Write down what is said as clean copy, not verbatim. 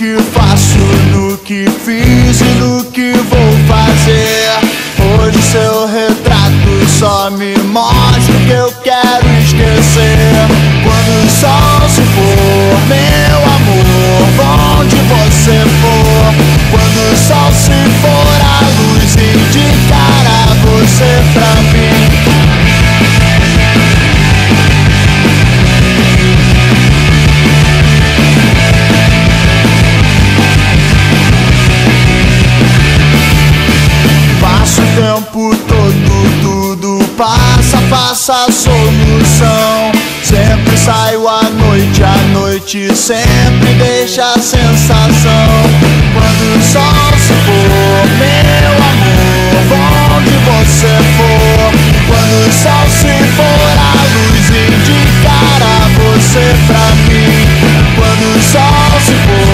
que faço, no que fiz e no que vou fazer. Hoje seu retrato só me mostra o que eu quero esquecer. Quando o sol se for, meu amor, onde você for. Quando o sol se for, a luz indicará você pra mim. Passa o tempo todo, tudo passa a solução. Sempre saio à noite sempre deixa a sensação. Quando o sol se for, meu amor, onde você for. Quando o sol se for, a luz indicará você pra mim. Quando o sol se for,